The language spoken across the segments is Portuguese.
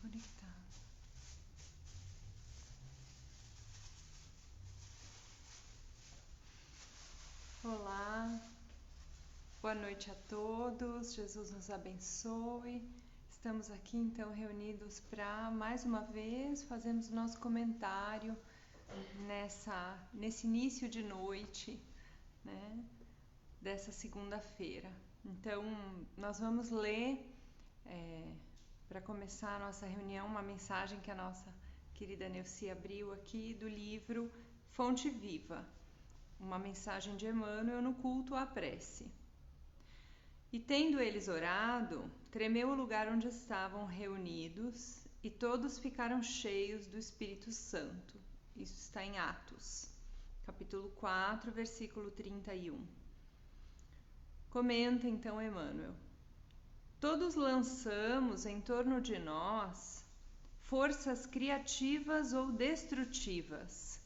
conectar. Olá, boa noite a todos, Jesus nos abençoe. Estamos aqui então reunidos para mais uma vez fazermos o nosso comentário nesse início de noite, né, dessa segunda-feira. Então, nós vamos ler, para começar a nossa reunião, uma mensagem que a nossa querida Neuci abriu aqui do livro Fonte Viva, uma mensagem de Emmanuel no culto à prece. E tendo eles orado, tremeu o lugar onde estavam reunidos e todos ficaram cheios do Espírito Santo. Isso está em Atos, capítulo 4, versículo 31. Comenta então Emmanuel: todos lançamos em torno de nós forças criativas ou destrutivas,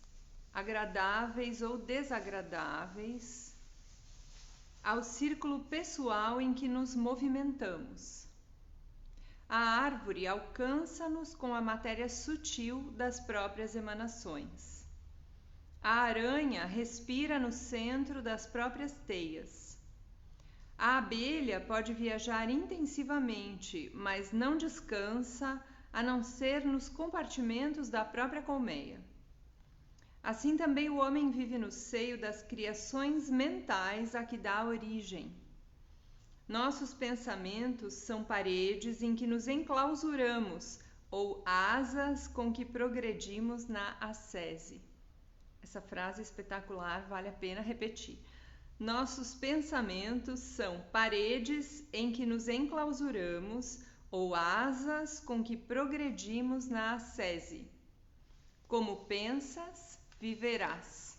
agradáveis ou desagradáveis, ao círculo pessoal em que nos movimentamos. A árvore alcança-nos com a matéria sutil das próprias emanações. A aranha respira no centro das próprias teias. A abelha pode viajar intensivamente, mas não descansa, a não ser nos compartimentos da própria colmeia. Assim também o homem vive no seio das criações mentais a que dá origem. Nossos pensamentos são paredes em que nos enclausuramos, ou asas com que progredimos na ascese. Essa frase espetacular vale a pena repetir. Nossos pensamentos são paredes em que nos enclausuramos, ou asas com que progredimos na ascese. Como pensas, viverás.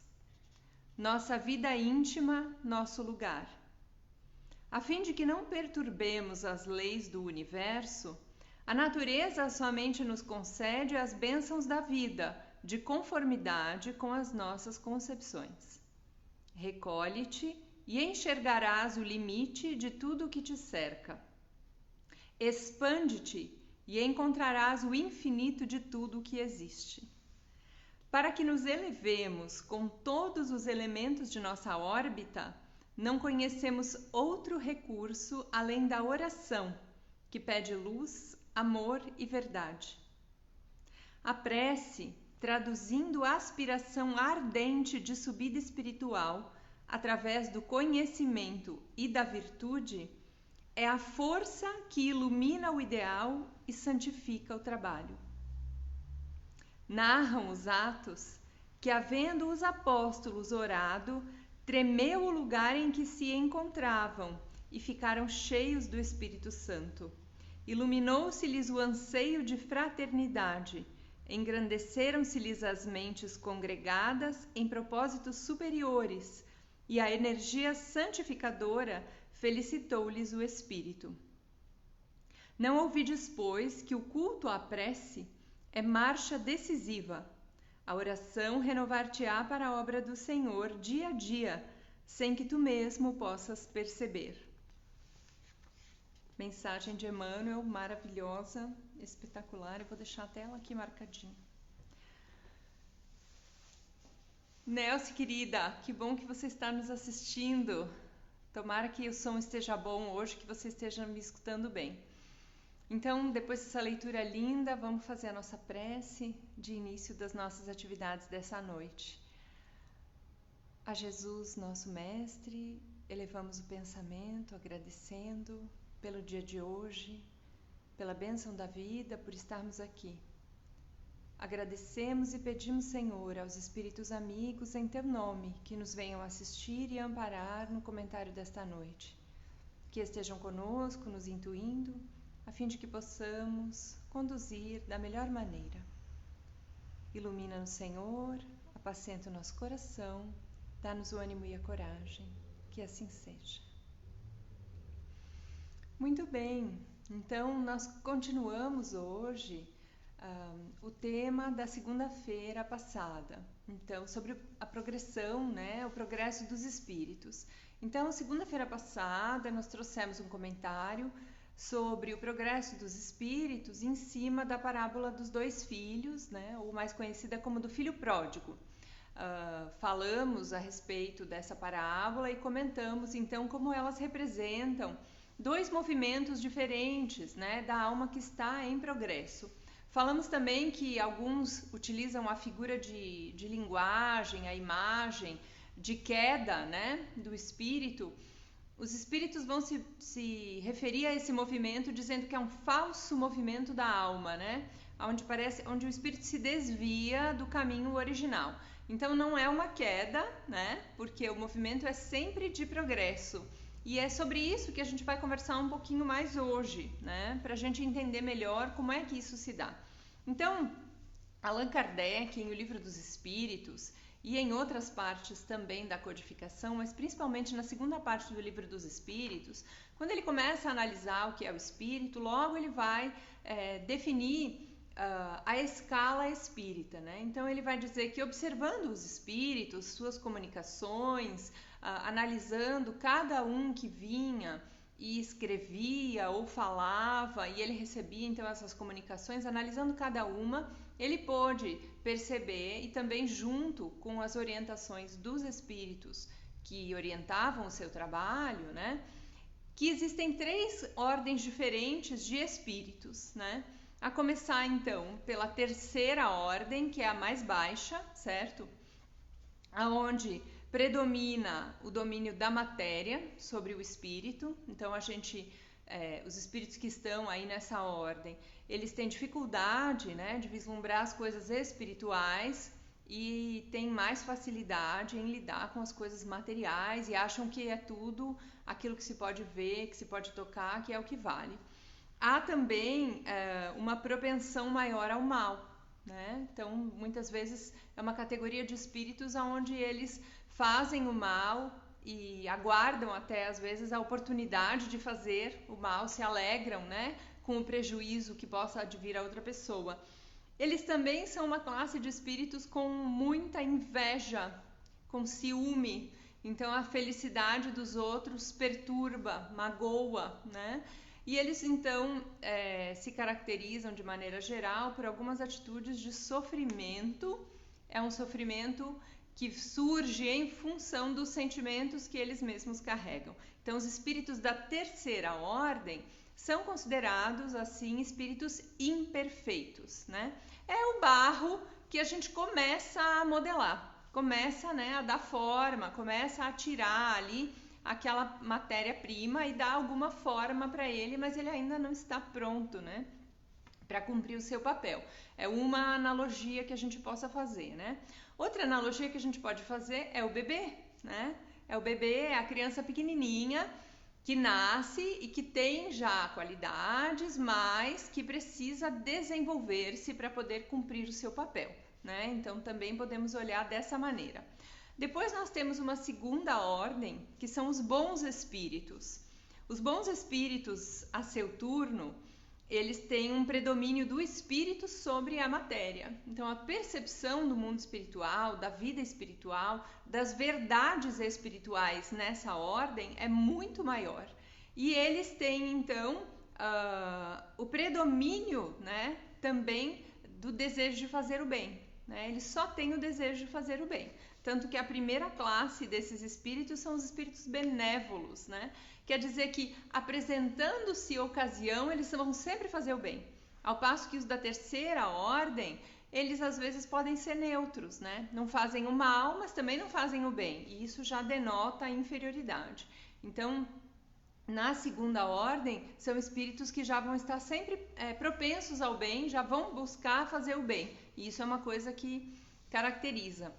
Nossa vida íntima, nosso lugar. A fim de que não perturbemos as leis do universo, a natureza somente nos concede as bênçãos da vida, de conformidade com as nossas concepções. Recolhe-te e enxergarás o limite de tudo o que te cerca. Expande-te e encontrarás o infinito de tudo o que existe. Para que nos elevemos com todos os elementos de nossa órbita, não conhecemos outro recurso além da oração, que pede luz, amor e verdade. A prece, traduzindo a aspiração ardente de subida espiritual através do conhecimento e da virtude, é a força que ilumina o ideal e santifica o trabalho. Narram os Atos que, havendo os apóstolos orado, tremeu o lugar em que se encontravam e ficaram cheios do Espírito Santo. Iluminou-se-lhes o anseio de fraternidade, engrandeceram-se-lhes as mentes congregadas em propósitos superiores, e a energia santificadora felicitou-lhes o espírito. Não ouvides, pois, que o culto à prece é marcha decisiva. A oração renovar-te-á para a obra do Senhor dia a dia, sem que tu mesmo possas perceber. Mensagem de Emmanuel, maravilhosa, espetacular. Eu vou deixar até ela aqui marcadinha. Nelce, querida, que bom que você está nos assistindo. Tomara que o som esteja bom hoje, que você esteja me escutando bem. Então, depois dessa leitura linda, vamos fazer a nossa prece de início das nossas atividades dessa noite. A Jesus, nosso Mestre, elevamos o pensamento, agradecendo pelo dia de hoje, pela bênção da vida, por estarmos aqui. Agradecemos e pedimos, Senhor, aos Espíritos amigos em Teu nome, que nos venham assistir e amparar no comentário desta noite. Que estejam conosco, nos intuindo, a fim de que possamos conduzir da melhor maneira. Ilumina-nos, Senhor, apacenta o nosso coração, dá-nos o ânimo e a coragem, que assim seja. Muito bem, então nós continuamos hoje o tema da segunda-feira passada, então sobre a progressão, né, o progresso dos espíritos. Então, segunda-feira passada nós trouxemos um comentário sobre o progresso dos espíritos em cima da parábola dos 2 filhos, né, ou mais conhecida como do filho pródigo. Falamos a respeito dessa parábola e comentamos então como elas representam 2 movimentos diferentes, né, da alma que está em progresso. Falamos também que alguns utilizam a figura de linguagem, a imagem de queda, né, do espírito. Os espíritos vão se referir a esse movimento dizendo que é um falso movimento da alma, né? Onde o espírito se desvia do caminho original. Então não é uma queda, né? Porque o movimento é sempre de progresso. E é sobre isso que a gente vai conversar um pouquinho mais hoje, né? Para a gente entender melhor como é que isso se dá. Então, Allan Kardec, em O Livro dos Espíritos, e em outras partes também da codificação, mas principalmente na segunda parte do Livro dos Espíritos, quando ele começa a analisar o que é o espírito, logo ele vai definir a escala espírita, né? Então ele vai dizer que observando os espíritos, suas comunicações, analisando cada um que vinha e escrevia ou falava, e ele recebia então essas comunicações, analisando cada uma, ele pôde perceber, e também junto com as orientações dos espíritos que orientavam o seu trabalho, né, que existem 3 ordens diferentes de espíritos, né? A começar então pela terceira ordem, que é a mais baixa, certo? Aonde predomina o domínio da matéria sobre o espírito. Então os espíritos que estão aí nessa ordem, eles têm dificuldade, né, de vislumbrar as coisas espirituais e têm mais facilidade em lidar com as coisas materiais e acham que é tudo aquilo que se pode ver, que se pode tocar, que é o que vale. Há também uma propensão maior ao mal, né? Então, muitas vezes é uma categoria de espíritos onde eles fazem o mal e aguardam até às vezes a oportunidade de fazer o mal, se alegram, né, com o prejuízo que possa advir a outra pessoa. Eles também são uma classe de espíritos com muita inveja, com ciúme. Então a felicidade dos outros perturba, magoa, né? E eles então se caracterizam de maneira geral por algumas atitudes de sofrimento. É um sofrimento que surge em função dos sentimentos que eles mesmos carregam. Então, os espíritos da terceira ordem são considerados, assim, espíritos imperfeitos, né? É o barro que a gente começa a modelar, começa, né, a dar forma, começa a tirar ali aquela matéria-prima e dar alguma forma para ele, mas ele ainda não está pronto, né, para cumprir o seu papel. É uma analogia que a gente possa fazer, né? Outra analogia que a gente pode fazer é o bebê, né? É o bebê, é a criança pequenininha que nasce e que tem já qualidades, mas que precisa desenvolver-se para poder cumprir o seu papel, né? Então também podemos olhar dessa maneira. Depois nós temos uma segunda ordem, que são os bons espíritos. Os bons espíritos, a seu turno, eles têm um predomínio do espírito sobre a matéria. Então, a percepção do mundo espiritual, da vida espiritual, das verdades espirituais nessa ordem é muito maior. E eles têm, então, o predomínio, né, também do desejo de fazer o bem, né? Eles só têm o desejo de fazer o bem. Tanto que a primeira classe desses espíritos são os espíritos benévolos, né? Quer dizer que, apresentando-se ocasião, eles vão sempre fazer o bem. Ao passo que os da terceira ordem, eles às vezes podem ser neutros, né? Não fazem o mal, mas também não fazem o bem. E isso já denota a inferioridade. Então, na segunda ordem, são espíritos que já vão estar sempre propensos ao bem, já vão buscar fazer o bem. E isso é uma coisa que caracteriza.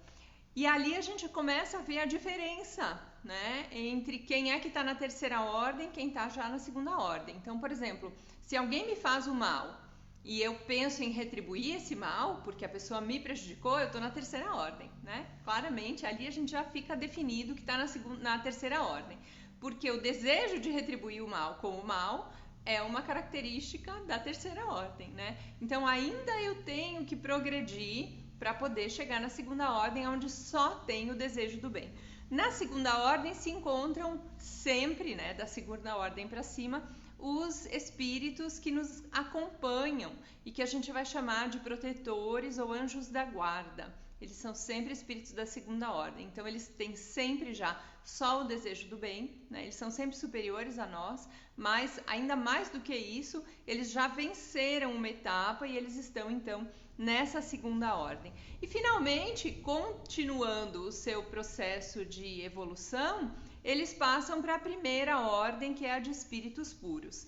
E ali a gente começa a ver a diferença, né, entre quem é que está na terceira ordem e quem está já na segunda ordem. Então, por exemplo, se alguém me faz o mal e eu penso em retribuir esse mal, porque a pessoa me prejudicou, eu estou na terceira ordem, né? Claramente, ali a gente já fica definido que está na terceira ordem. Porque o desejo de retribuir o mal com o mal é uma característica da terceira ordem, né? Então, ainda eu tenho que progredir para poder chegar na segunda ordem, onde só tem o desejo do bem. Na segunda ordem se encontram sempre, né, da segunda ordem para cima, os espíritos que nos acompanham e que a gente vai chamar de protetores ou anjos da guarda. Eles são sempre espíritos da segunda ordem, então eles têm sempre já só o desejo do bem, né? Eles são sempre superiores a nós, mas ainda mais do que isso, eles já venceram uma etapa e eles estão então nessa segunda ordem. E finalmente, continuando o seu processo de evolução, eles passam para a primeira ordem, que é a de espíritos puros.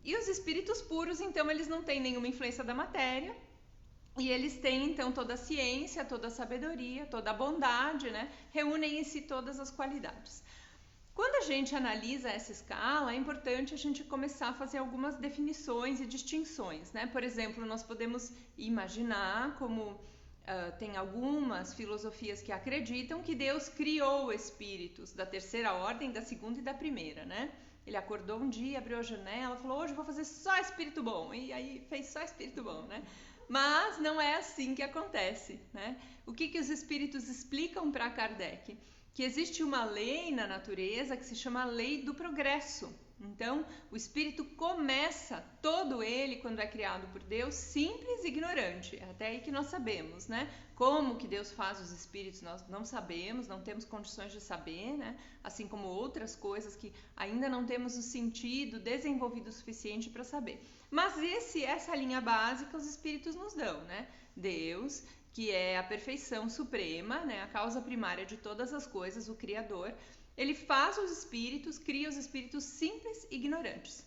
E os espíritos puros, então, eles não têm nenhuma influência da matéria, e eles têm, então, toda a ciência, toda a sabedoria, toda a bondade, né? Reúnem em si todas as qualidades. Quando a gente analisa essa escala, é importante a gente começar a fazer algumas definições e distinções, né? Por exemplo, nós podemos imaginar como tem algumas filosofias que acreditam que Deus criou espíritos da terceira ordem, da segunda e da primeira, né? Ele acordou um dia, abriu a janela, falou, hoje eu vou fazer só espírito bom, e aí fez só espírito bom, né? Mas não é assim que acontece, né? O que os espíritos explicam para Kardec? Que existe uma lei na natureza que se chama a lei do progresso. Então, o espírito começa, todo ele, quando é criado por Deus, simples e ignorante. É até aí que nós sabemos, né? Como que Deus faz os espíritos, nós não sabemos, não temos condições de saber, né? Assim como outras coisas que ainda não temos o sentido desenvolvido o suficiente para saber. Mas essa linha básica os espíritos nos dão, né? Deus, que é a perfeição suprema, né? A causa primária de todas as coisas, o Criador, ele faz os espíritos, cria os espíritos simples e ignorantes.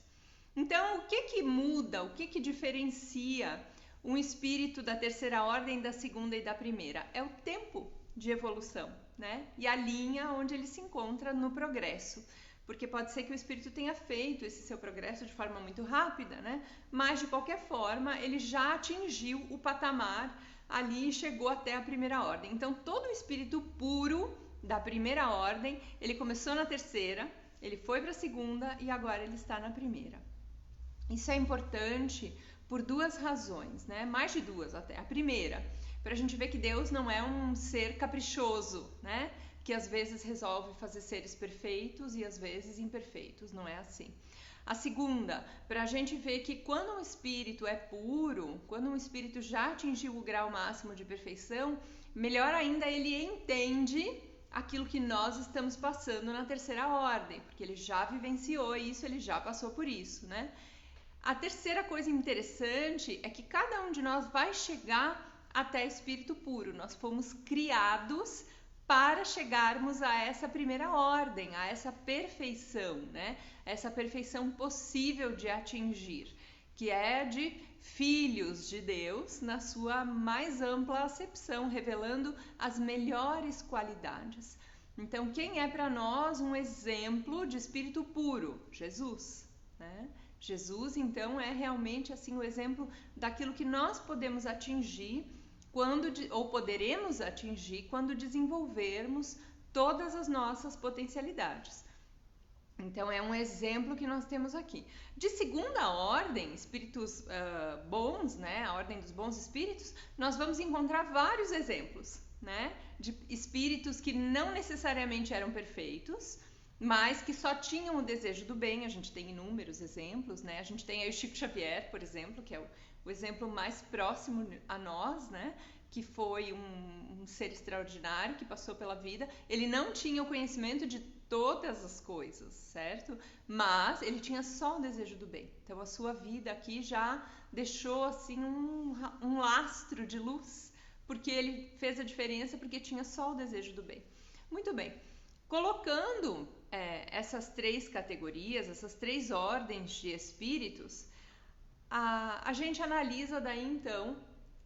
Então, o que muda, o que diferencia um espírito da terceira ordem, da segunda e da primeira? É o tempo de evolução, né? E a linha onde ele se encontra no progresso. Porque pode ser que o espírito tenha feito esse seu progresso de forma muito rápida, né? Mas, de qualquer forma, ele já atingiu o patamar ali e chegou até a primeira ordem. Então, todo o espírito puro da primeira ordem, ele começou na terceira, ele foi para a segunda e agora ele está na primeira. Isso é importante por duas razões, né? Mais de duas até. A primeira, para a gente ver que Deus não é um ser caprichoso, né? Que às vezes resolve fazer seres perfeitos e às vezes imperfeitos, não é assim. A segunda, para a gente ver que quando um espírito é puro, quando um espírito já atingiu o grau máximo de perfeição, melhor ainda ele entende aquilo que nós estamos passando na terceira ordem, porque ele já vivenciou isso, ele já passou por isso, né? A terceira coisa interessante é que cada um de nós vai chegar até espírito puro. Nós fomos criados para chegarmos a essa primeira ordem, a essa perfeição, né? Essa perfeição possível de atingir, que é de filhos de Deus na sua mais ampla acepção, revelando as melhores qualidades. Então, quem é para nós um exemplo de espírito puro? Jesus, né? Jesus, então, é realmente assim o exemplo daquilo que nós podemos atingir ou poderemos atingir quando desenvolvermos todas as nossas potencialidades. Então, é um exemplo que nós temos aqui. De segunda ordem, espíritos bons, né? A ordem dos bons espíritos, nós vamos encontrar vários exemplos, né? De espíritos que não necessariamente eram perfeitos, mas que só tinham o desejo do bem. A gente tem inúmeros exemplos, né? A gente tem aí o Chico Xavier, por exemplo, que é o exemplo mais próximo a nós, né? Que foi um ser extraordinário que passou pela vida. Ele não tinha o conhecimento de todas as coisas, certo? Mas ele tinha só o desejo do bem. Então a sua vida aqui já deixou assim um lastro de luz, porque ele fez a diferença porque tinha só o desejo do bem. Muito bem. Colocando essas três categorias, essas três ordens de espíritos, a gente analisa daí então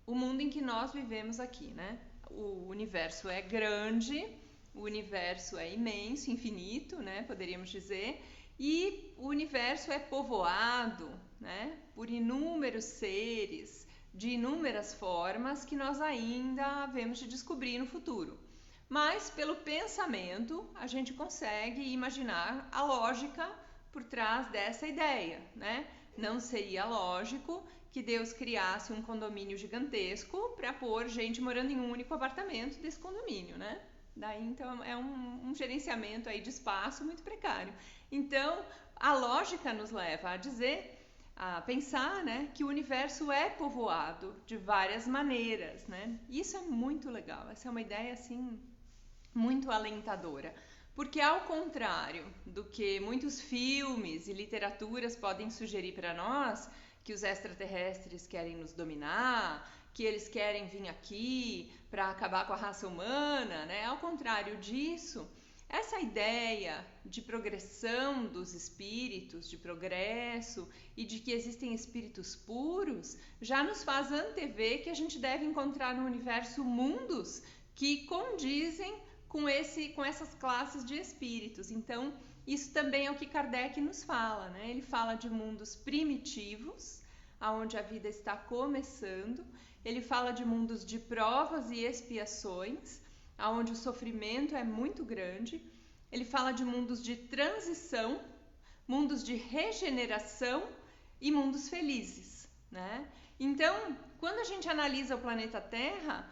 o mundo em que nós vivemos aqui, né? O universo é grande, o universo é imenso, infinito, né? Poderíamos dizer, e o universo é povoado, né? Por inúmeros seres, de inúmeras formas que nós ainda havemos de descobrir no futuro. Mas pelo pensamento a gente consegue imaginar a lógica por trás dessa ideia, né? Não seria lógico que Deus criasse um condomínio gigantesco para pôr gente morando em um único apartamento desse condomínio, né? Daí então é um gerenciamento aí de espaço muito precário. Então a lógica nos leva a dizer, a pensar, né, que o universo é povoado de várias maneiras, né? Isso é muito legal. Essa é uma ideia assim muito alentadora. Porque ao contrário do que muitos filmes e literaturas podem sugerir para nós, que os extraterrestres querem nos dominar, que eles querem vir aqui para acabar com a raça humana, né? Ao contrário disso, essa ideia de progressão dos espíritos, de progresso e de que existem espíritos puros, já nos faz antever que a gente deve encontrar no universo mundos que condizem com essas classes de espíritos. Então, isso também é o que Kardec nos fala, né? Ele fala de mundos primitivos, onde a vida está começando. Ele fala de mundos de provas e expiações, onde o sofrimento é muito grande. Ele fala de mundos de transição, mundos de regeneração e mundos felizes, né? Então, quando a gente analisa o planeta Terra,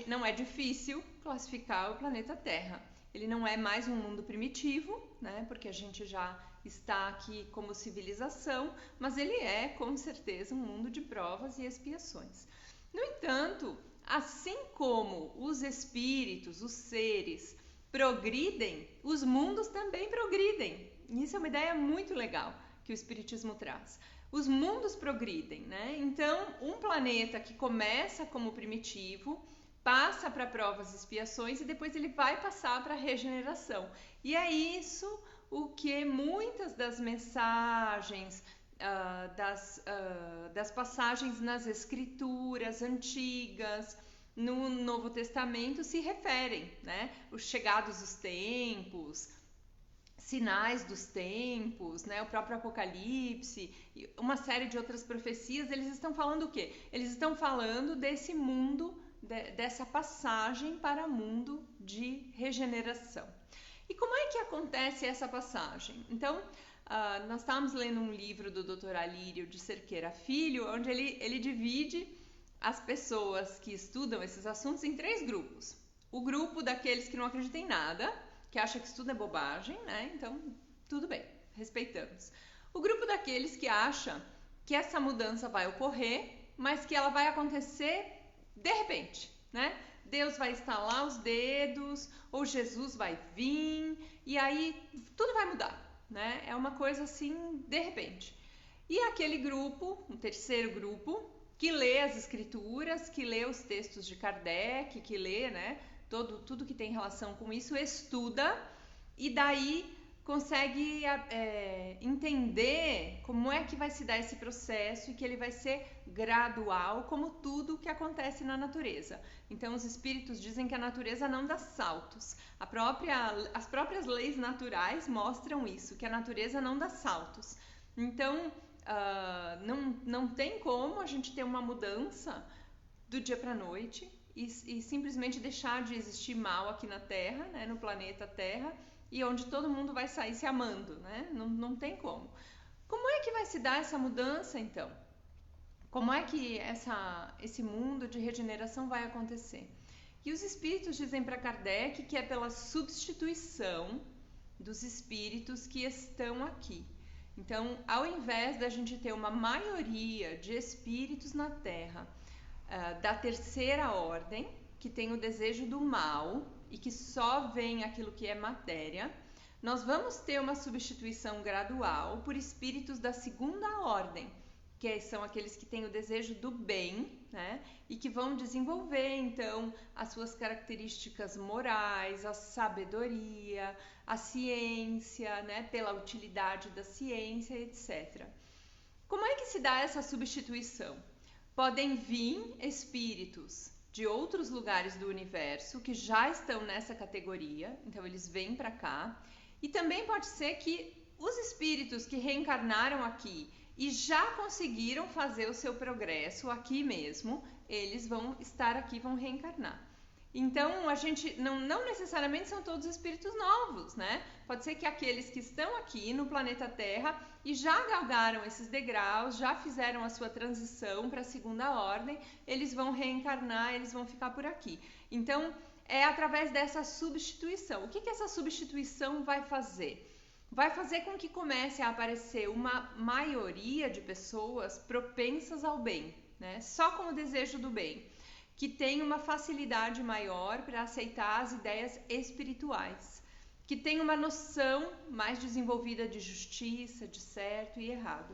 não é difícil classificar o planeta Terra. Ele não é mais um mundo primitivo, né? Porque a gente já está aqui como civilização, mas ele é, com certeza, um mundo de provas e expiações. No entanto, assim como os espíritos, os seres, progridem, os mundos também progridem. Isso é uma ideia muito legal que o Espiritismo traz. Os mundos progridem, né? Então, um planeta que começa como primitivo, passa para provas e expiações e depois ele vai passar para a regeneração. E é isso o que muitas das mensagens, das passagens nas escrituras antigas, no Novo Testamento se referem, né? Os chegados dos tempos, sinais dos tempos, né? O próprio Apocalipse, uma série de outras profecias, eles estão falando o quê? Eles estão falando desse mundo, dessa passagem para mundo de regeneração. E como é que acontece essa passagem? Então, nós estávamos lendo um livro do Dr. Alírio de Cerqueira Filho, onde ele divide as pessoas que estudam esses assuntos em 3 grupos. O grupo daqueles que não acreditam em nada, que acha que isso tudo é bobagem, né? Então, tudo bem, respeitamos. O grupo daqueles que acha que essa mudança vai ocorrer, mas que ela vai acontecer de repente, né? Deus vai estalar os dedos, ou Jesus vai vir, e aí tudo vai mudar, né? É uma coisa assim, de repente. E aquele grupo, um terceiro grupo, que lê as escrituras, que lê os textos de Kardec, que lê, né, tudo que tem relação com isso, estuda e daí consegue entender como é que vai se dar esse processo e que ele vai ser gradual, como tudo que acontece na natureza. Então, os espíritos dizem que a natureza não dá saltos. As próprias leis naturais mostram isso, que a natureza não dá saltos. Então, não tem como a gente ter uma mudança do dia para a noite e simplesmente deixar de existir mal aqui na Terra, né, no planeta Terra, e onde todo mundo vai sair se amando, né? Não tem como. Como é que vai se dar essa mudança, então? Como é que esse mundo de regeneração vai acontecer? E os espíritos dizem para Kardec que é pela substituição dos espíritos que estão aqui. Então, ao invés da gente ter uma maioria de espíritos na Terra da terceira ordem, que tem o desejo do mal e que só vem aquilo que é matéria, nós vamos ter uma substituição gradual por espíritos da segunda ordem, que são aqueles que têm o desejo do bem, né? E que vão desenvolver, então, as suas características morais, a sabedoria, a ciência, né? Pela utilidade da ciência, etc. Como é que se dá essa substituição? Podem vir espíritos de outros lugares do universo que já estão nessa categoria, então eles vêm para cá. E também pode ser que os espíritos que reencarnaram aqui e já conseguiram fazer o seu progresso aqui mesmo, eles vão estar aqui, vão reencarnar. Então, a gente não necessariamente são todos espíritos novos, né? Pode ser que aqueles que estão aqui no planeta Terra e já galgaram esses degraus, já fizeram a sua transição para a segunda ordem, eles vão reencarnar, eles vão ficar por aqui. Então, é através dessa substituição. O que essa substituição vai fazer? vai fazer com que comece a aparecer uma maioria de pessoas propensas ao bem, né? Só com o desejo do bem, que tem uma facilidade maior para aceitar as ideias espirituais, que tem uma noção mais desenvolvida de justiça, de certo e errado,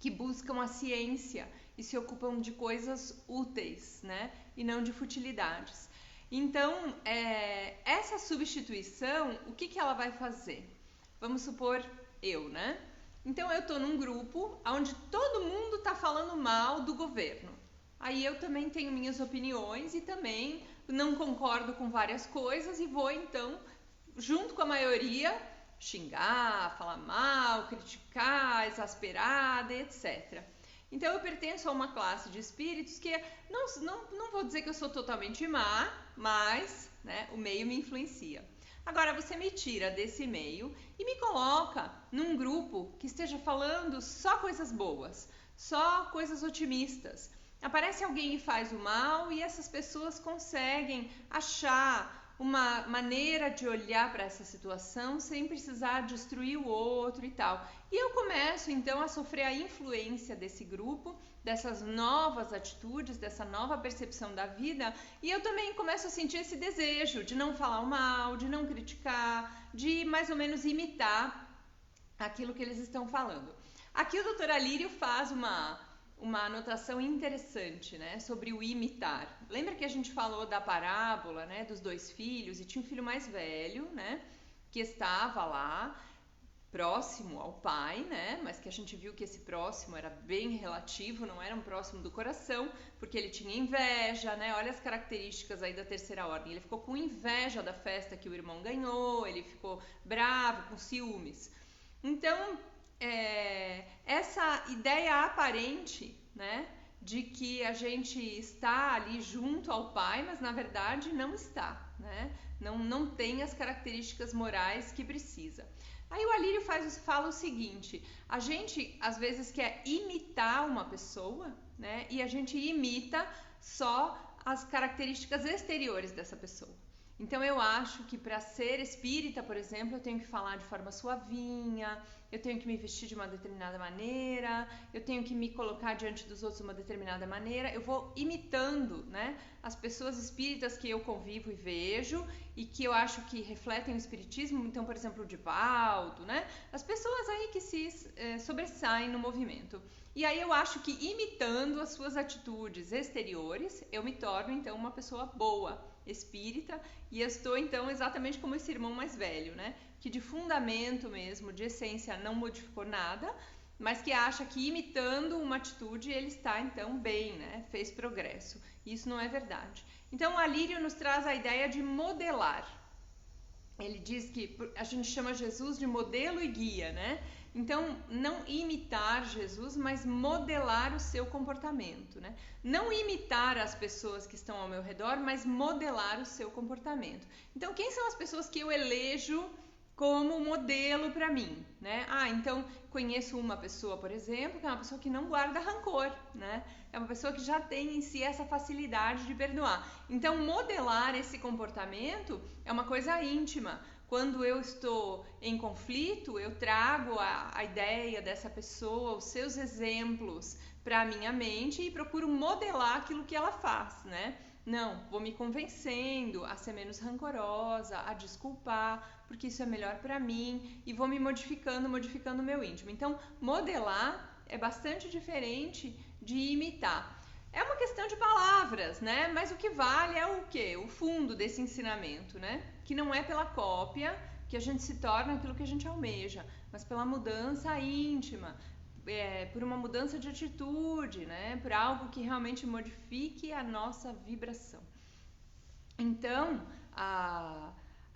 que buscam a ciência e se ocupam de coisas úteis, né? E não de futilidades. Então, essa substituição, o que ela vai fazer? Vamos supor né? Então, eu estou num grupo onde todo mundo está falando mal do governo. Aí eu também tenho minhas opiniões e também não concordo com várias coisas e vou, então, junto com a maioria, xingar, falar mal, criticar, exasperada, etc. Então eu pertenço a uma classe de espíritos que não vou dizer que eu sou totalmente má, mas, né, o meio me influencia. Agora você me tira desse meio e me coloca num grupo que esteja falando só coisas boas, só coisas otimistas. Aparece alguém e faz o mal e essas pessoas conseguem achar uma maneira de olhar para essa situação sem precisar destruir o outro e tal. E eu começo então a sofrer a influência desse grupo, dessas novas atitudes, dessa nova percepção da vida, e eu também começo a sentir esse desejo de não falar o mal, de não criticar, de mais ou menos imitar aquilo que eles estão falando. Aqui o Dr. Alírio faz uma anotação interessante, né, sobre o imitar. Lembra que a gente falou da parábola, né, dos 2 filhos e tinha um filho mais velho, né, que estava lá próximo ao pai, né, mas que a gente viu que esse próximo era bem relativo, não era um próximo do coração, porque ele tinha inveja, né, olha as características aí da terceira ordem, ele ficou com inveja da festa que o irmão ganhou, ele ficou bravo, com ciúmes. Então, essa ideia aparente, né, de que a gente está ali junto ao pai, mas na verdade não está, né, não tem as características morais que precisa. Aí o Alírio fala o seguinte: a gente às vezes quer imitar uma pessoa, né, e a gente imita só as características exteriores dessa pessoa. Então eu acho que para ser espírita, por exemplo, eu tenho que falar de forma suavinha, eu tenho que me vestir de uma determinada maneira, eu tenho que me colocar diante dos outros de uma determinada maneira. Eu vou imitando, né, as pessoas espíritas que eu convivo e vejo e que eu acho que refletem o espiritismo. Então, por exemplo, o Divaldo, né, as pessoas aí que se sobressaem no movimento. E aí eu acho que imitando as suas atitudes exteriores, eu me torno então uma pessoa boa, espírita, e eu estou então exatamente como esse irmão mais velho, né, que de fundamento mesmo, de essência, não modificou nada, mas que acha que imitando uma atitude ele está então bem, né, fez progresso. Isso não é verdade. Então o Alírio nos traz a ideia de modelar. Ele diz que a gente chama Jesus de modelo e guia, né? Então, não imitar Jesus, mas modelar o seu comportamento, né? Não imitar as pessoas que estão ao meu redor, mas modelar o seu comportamento. Então, quem são as pessoas que eu elejo como modelo para mim, né? Então conheço uma pessoa, por exemplo, que é uma pessoa que não guarda rancor, né? É uma pessoa que já tem em si essa facilidade de perdoar. Então, modelar esse comportamento é uma coisa íntima. Quando eu estou em conflito, eu trago a ideia dessa pessoa, os seus exemplos para a minha mente e procuro modelar aquilo que ela faz, né? Não, vou me convencendo a ser menos rancorosa, a desculpar, porque isso é melhor para mim, e vou me modificando o meu íntimo. Então, modelar é bastante diferente de imitar. É uma questão de palavras, né? Mas o que vale é o quê? O fundo desse ensinamento, né? Que não é pela cópia que a gente se torna aquilo que a gente almeja, mas pela mudança íntima, por uma mudança de atitude, né? Por algo que realmente modifique a nossa vibração. Então,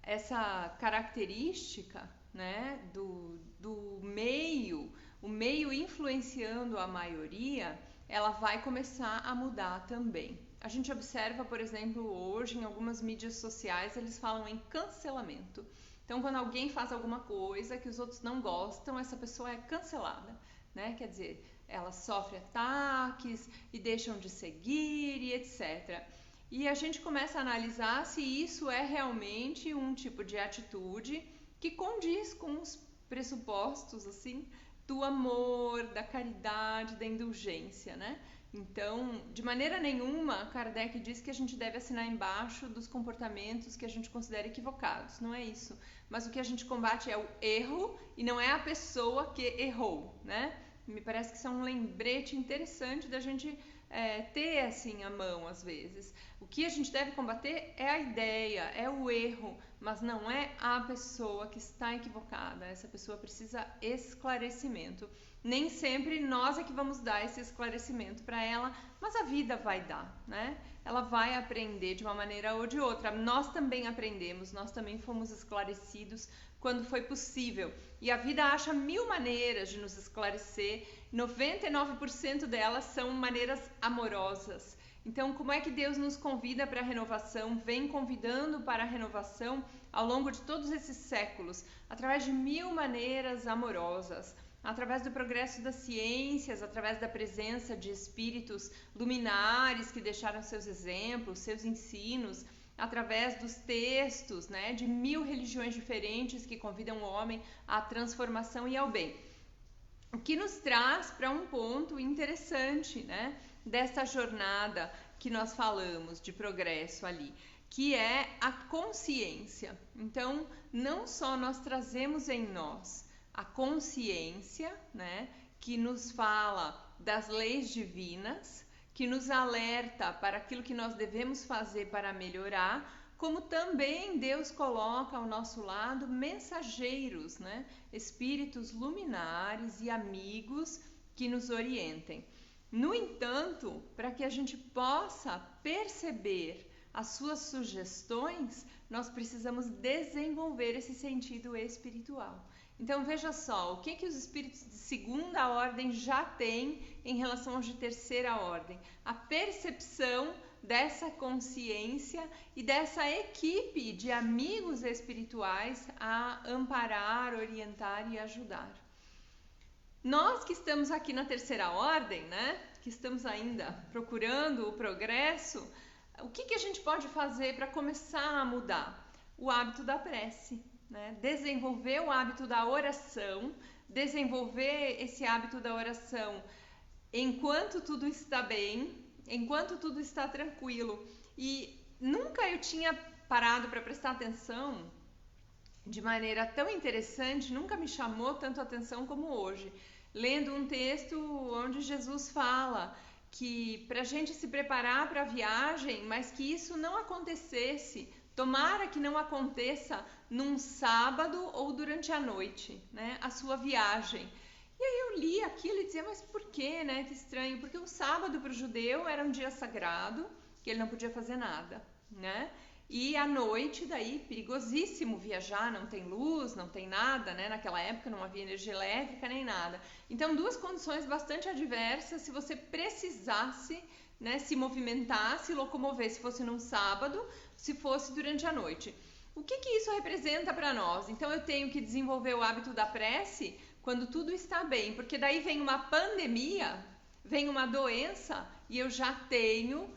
essa característica, né, do meio, o meio influenciando a maioria, ela vai começar a mudar também. A gente observa, por exemplo, hoje em algumas mídias sociais, eles falam em cancelamento. Então, quando alguém faz alguma coisa que os outros não gostam, essa pessoa é cancelada, né? Quer dizer, ela sofre ataques e deixam de seguir e etc. E a gente começa a analisar se isso é realmente um tipo de atitude que condiz com os pressupostos assim do amor, da caridade, da indulgência, né? Então, de maneira nenhuma, Kardec diz que a gente deve assinar embaixo dos comportamentos que a gente considera equivocados. Não é isso. Mas o que a gente combate é o erro e não é a pessoa que errou, né? Me parece que isso é um lembrete interessante da gente ter assim à mão às vezes. O que a gente deve combater é a ideia, é o erro, mas não é a pessoa que está equivocada. Essa pessoa precisa esclarecimento. Nem sempre nós é que vamos dar esse esclarecimento para ela, mas a vida vai dar, né? Ela vai aprender de uma maneira ou de outra. Nós também aprendemos, nós também fomos esclarecidos quando foi possível. E a vida acha 1000 maneiras de nos esclarecer, 99% delas são maneiras amorosas. Então, como é que Deus nos convida para a renovação, vem convidando para a renovação ao longo de todos esses séculos? Através de 1000 maneiras amorosas, através do progresso das ciências, através da presença de espíritos luminares que deixaram seus exemplos, seus ensinos, através dos textos, né, de 1000 religiões diferentes que convidam o homem à transformação e ao bem. O que nos traz para um ponto interessante, né, dessa jornada que nós falamos de progresso ali, que é a consciência. Então, não só nós trazemos em nós a consciência, né, que nos fala das leis divinas, que nos alerta para aquilo que nós devemos fazer para melhorar, como também Deus coloca ao nosso lado mensageiros, né, espíritos luminares e amigos que nos orientem. No entanto, para que a gente possa perceber as suas sugestões, nós precisamos desenvolver esse sentido espiritual. Então veja só, o que os espíritos de segunda ordem já têm em relação aos de terceira ordem? A percepção dessa consciência e dessa equipe de amigos espirituais a amparar, orientar e ajudar. Nós que estamos aqui na terceira ordem, né, que estamos ainda procurando o progresso, o que a gente pode fazer para começar a mudar? O hábito da prece, né? Desenvolver o hábito da oração, desenvolver esse hábito da oração enquanto tudo está bem, enquanto tudo está tranquilo. E nunca eu tinha parado para prestar atenção de maneira tão interessante, nunca me chamou tanto a atenção como hoje, lendo um texto onde Jesus fala que para a gente se preparar para a viagem, mas que isso não acontecesse, tomara que não aconteça num sábado ou durante a noite, né, a sua viagem. E aí eu li aquilo e dizia, mas por quê, né, que estranho, porque o sábado para o judeu era um dia sagrado, que ele não podia fazer nada, né? E à noite, daí, perigosíssimo viajar, não tem luz, não tem nada, né? Naquela época não havia energia elétrica nem nada. Então, duas condições bastante adversas se você precisasse, né, se movimentar, se locomover, se fosse num sábado, se fosse durante a noite. O que isso representa para nós? Então, eu tenho que desenvolver o hábito da prece quando tudo está bem, porque daí vem uma pandemia, vem uma doença e eu já tenho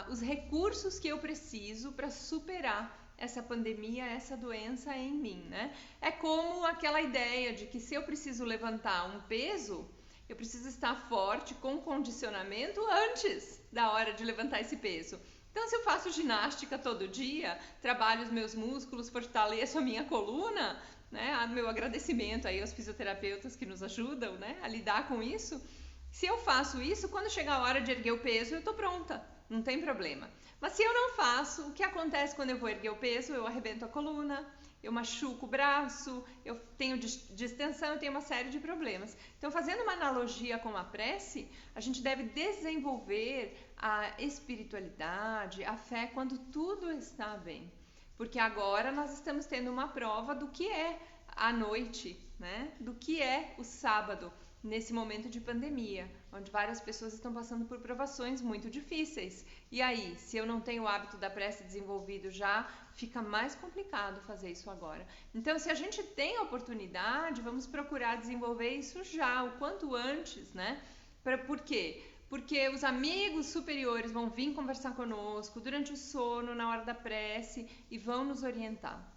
os recursos que eu preciso para superar essa pandemia, essa doença em mim, né? É como aquela ideia de que se eu preciso levantar um peso, eu preciso estar forte com condicionamento antes da hora de levantar esse peso. Então, se eu faço ginástica todo dia, trabalho os meus músculos, fortaleço a minha coluna, né? Meu agradecimento aí aos fisioterapeutas que nos ajudam, né, a lidar com isso. Se eu faço isso, quando chegar a hora de erguer o peso, eu estou pronta. Não tem problema. Mas se eu não faço, o que acontece quando eu vou erguer o peso? Eu arrebento a coluna, eu machuco o braço, eu tenho distensão, eu tenho uma série de problemas. Então, fazendo uma analogia com a prece, a gente deve desenvolver a espiritualidade, a fé quando tudo está bem. Porque agora nós estamos tendo uma prova do que é a noite, né? Do que é o sábado. Nesse momento de pandemia, onde várias pessoas estão passando por provações muito difíceis. E aí, se eu não tenho o hábito da prece desenvolvido já, fica mais complicado fazer isso agora. Então, se a gente tem a oportunidade, vamos procurar desenvolver isso já, o quanto antes, né? Por quê? Porque os amigos superiores vão vir conversar conosco durante o sono, na hora da prece, e vão nos orientar.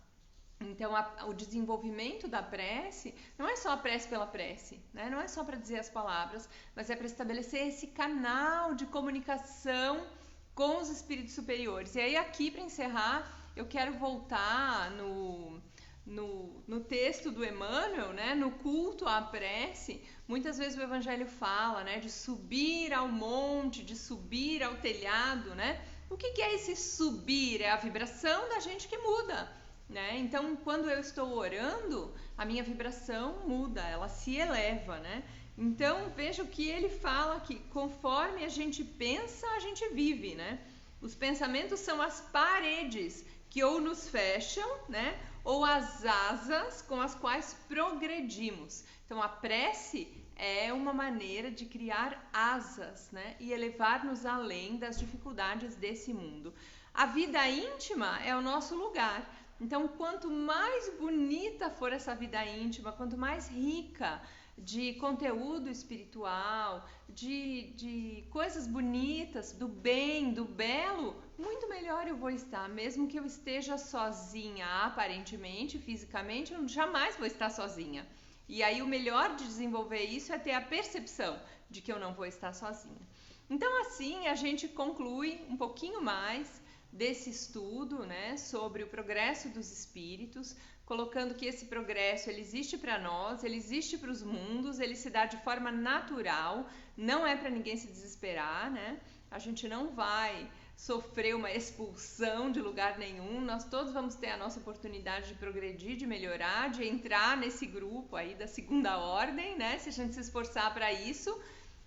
Então, o desenvolvimento da prece não é só a prece pela prece, né? Não é só para dizer as palavras, mas é para estabelecer esse canal de comunicação com os espíritos superiores. E aí, aqui, para encerrar, eu quero voltar no texto do Emmanuel, né? No culto à prece. Muitas vezes o Evangelho fala, né? De subir ao monte, de subir ao telhado, né? O que é esse subir? É a vibração da gente que muda. Né? Então, quando eu estou orando, a minha vibração muda, ela se eleva, né? Então, veja o que ele fala que conforme a gente pensa, a gente vive, né? Os pensamentos são as paredes que ou nos fecham, né? Ou as asas com as quais progredimos. Então, a prece é uma maneira de criar asas, né? E elevar-nos além das dificuldades desse mundo. A vida íntima é o nosso lugar. Então, quanto mais bonita for essa vida íntima, quanto mais rica de conteúdo espiritual, de coisas bonitas, do bem, do belo, muito melhor eu vou estar. Mesmo que eu esteja sozinha, aparentemente, fisicamente, eu jamais vou estar sozinha. E aí o melhor de desenvolver isso é ter a percepção de que eu não vou estar sozinha. Então, assim, a gente conclui um pouquinho mais desse estudo, né, sobre o progresso dos espíritos, colocando que esse progresso ele existe para nós, ele existe para os mundos, ele se dá de forma natural, não é para ninguém se desesperar, né? A gente não vai sofrer uma expulsão de lugar nenhum, nós todos vamos ter a nossa oportunidade de progredir, de melhorar, de entrar nesse grupo aí da segunda ordem, né? Se a gente se esforçar para isso.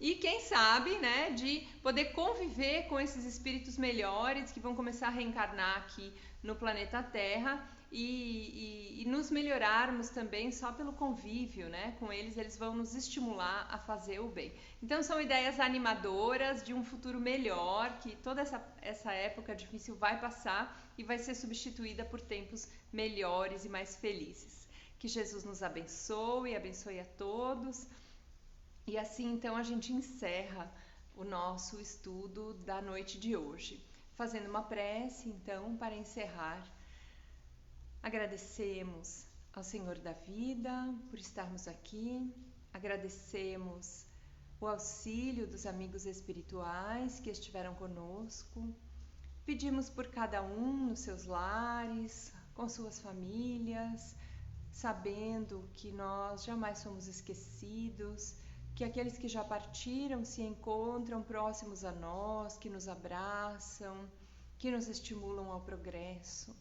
E quem sabe, né, de poder conviver com esses espíritos melhores que vão começar a reencarnar aqui no planeta Terra e nos melhorarmos também só pelo convívio, né, com eles, eles vão nos estimular a fazer o bem. Então são ideias animadoras de um futuro melhor, que toda essa época difícil vai passar e vai ser substituída por tempos melhores e mais felizes. Que Jesus nos abençoe, abençoe a todos. E assim, então, a gente encerra o nosso estudo da noite de hoje, fazendo uma prece, então, para encerrar. Agradecemos ao Senhor da vida por estarmos aqui, agradecemos o auxílio dos amigos espirituais que estiveram conosco, pedimos por cada um nos seus lares, com suas famílias, sabendo que nós jamais somos esquecidos, que aqueles que já partiram se encontram próximos a nós, que nos abraçam, que nos estimulam ao progresso.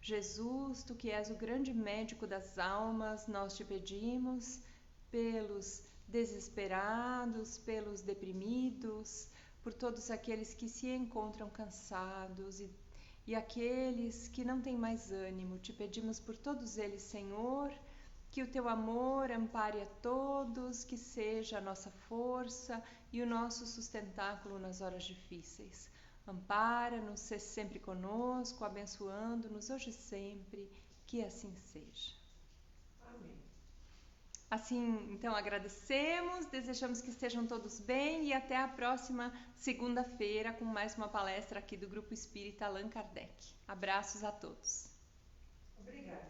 Jesus, tu que és o grande médico das almas, nós te pedimos pelos desesperados, pelos deprimidos, por todos aqueles que se encontram cansados e aqueles que não têm mais ânimo. Te pedimos por todos eles, Senhor, que o teu amor ampare a todos, que seja a nossa força e o nosso sustentáculo nas horas difíceis. Ampara-nos, seja sempre conosco, abençoando-nos hoje e sempre, que assim seja. Amém. Assim, então, agradecemos, desejamos que estejam todos bem e até a próxima segunda-feira com mais uma palestra aqui do Grupo Espírita Allan Kardec. Abraços a todos. Obrigada.